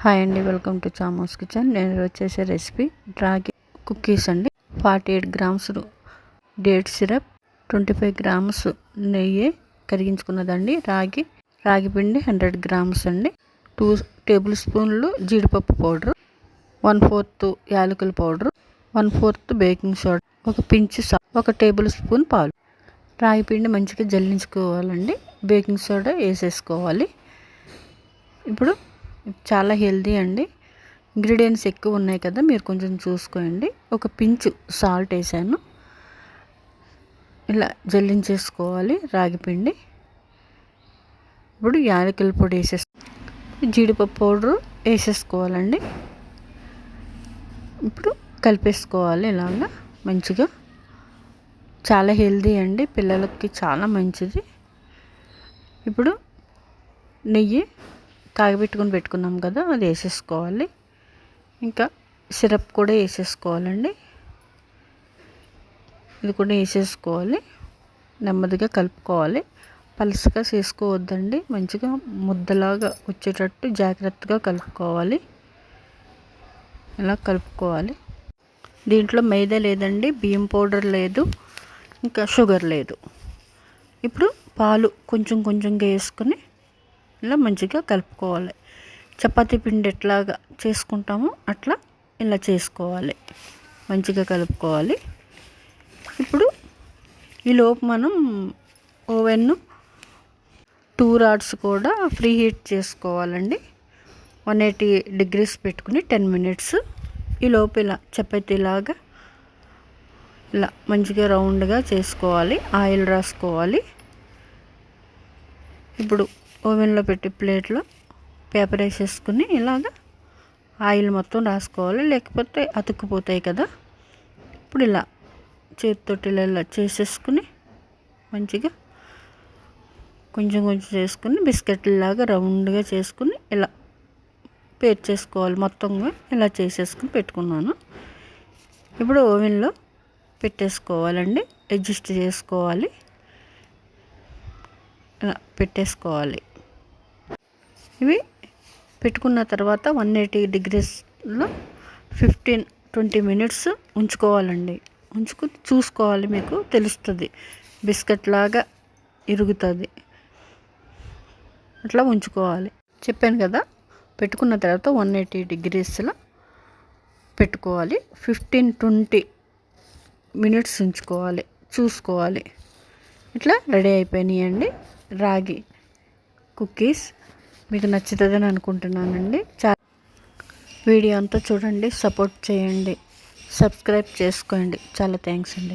Hi అండి, welcome to చామోస్ kitchen. నేను వచ్చేసే రెసిపీ రాగి కుకీస్ అండి. 48 గ్రామ్స్ డేట్ సిరప్, 25 గ్రామ్స్ నెయ్యి కరిగించుకున్నదండి. రాగి పిండి 100 గ్రామ్స్ అండి. 2 టేబుల్ స్పూన్లు జీడిపప్పు పౌడర్, 1/4 యాలకుల పౌడర్, 1/4 బేకింగ్ సోడా, ఒక పించ్ సాల్ట్, 1 టేబుల్ స్పూన్ పాలు. రాగి పిండి మంచిగా జల్లించుకోవాలండి. బేకింగ్ సోడా వేసేసుకోవాలి. ఇప్పుడు చాలా హెల్దీ అండి. ఇంగ్రీడియంట్స్ ఎక్కువ ఉన్నాయి కదా, మీరు కొంచెం చూసుకోండి. ఒక పించ్ సాల్ట్ వేసాను. ఇలా జల్లించేసుకోవాలి రాగి పిండి. ఇప్పుడు యాలకుల పొడి జీడిపప్పు పౌడర్ వేసేసుకోవాలండి. ఇప్పుడు కలిపేసుకోవాలి ఇలాగా మంచిగా. చాలా హెల్దీ అండి, పిల్లలకి చాలా మంచిది. ఇప్పుడు నెయ్యి పెట్టుకున్నాం కదా, అది వేసేసుకోవాలి. ఇంకా సిరప్ కూడా వేసేసుకోవాలండి. ఇది కూడా వేసేసుకోవాలి. నెమ్మదిగా కలుపుకోవాలి. పలుసగా చేసుకోవద్దండి, మంచిగా ముద్దలాగా వచ్చేటట్టు జాగ్రత్తగా కలుపుకోవాలి. ఇలా కలుపుకోవాలి. దీంట్లో మైదా లేదండి, బియ్యం పౌడర్ లేదు, ఇంకా షుగర్ లేదు. ఇప్పుడు పాలు కొంచెం కొంచెంగా వేసుకొని ఇలా మంచిగా కలుపుకోవాలి. చపాతీ పిండి ఎట్లాగా చేసుకుంటామో అట్లా ఇలా చేసుకోవాలి. మంచిగా కలుపుకోవాలి. ఇప్పుడు ఈలోపు మనం ఓవెన్ 2 రాడ్స్ కూడా ఫ్రీ హీట్ చేసుకోవాలండి. 180 degrees పెట్టుకుని 10 minutes. ఈలోపు ఇలా చపాతీలాగా ఇలా మంచిగా రౌండ్గా చేసుకోవాలి. ఆయిల్ రాసుకోవాలి. ఇప్పుడు ఓవెన్లో పెట్టి ప్లేట్లో పేపర్ వేసేసుకుని ఇలాగ ఆయిల్ మొత్తం రాసుకోవాలి, లేకపోతే అతుక్కుపోతాయి కదా. ఇప్పుడు ఇలా చేతితోటి ఇలా చేసేసుకుని మంచిగా కొంచెం కొంచెం చేసుకుని బిస్కెట్లాగా రౌండ్గా చేసుకుని ఇలా పేర్చేసుకోవాలి. మొత్తంగా ఇలా చేసేసుకుని పెట్టుకున్నాను. ఇప్పుడు ఓవెన్లో పెట్టేసుకోవాలండి. అడ్జస్ట్ చేసుకోవాలి. ఇలా పెట్టేసుకోవాలి. ఇవి పెట్టుకున్న తర్వాత 180 degreesలో 15-20 minutes ఉంచుకోవాలండి. ఉంచుకుని చూసుకోవాలి, మీకు తెలుస్తుంది. బిస్కెట్ లాగా ఇరుగుతుంది. అట్లా ఉంచుకోవాలి. చెప్పాను కదా, పెట్టుకున్న తర్వాత 180 degreesలో పెట్టుకోవాలి. 15-20 minutes ఉంచుకోవాలి. చూసుకోవాలి. ఇట్లా రెడీ అయిపోయినాయండి రాగి కుకీస్. మీకు నచ్చుతుందని అనుకుంటున్నానండి. వీడియో అంతా చూడండి, సపోర్ట్ చేయండి, సబ్స్క్రైబ్ చేసుకోండి. చాలా థ్యాంక్స్ అండి.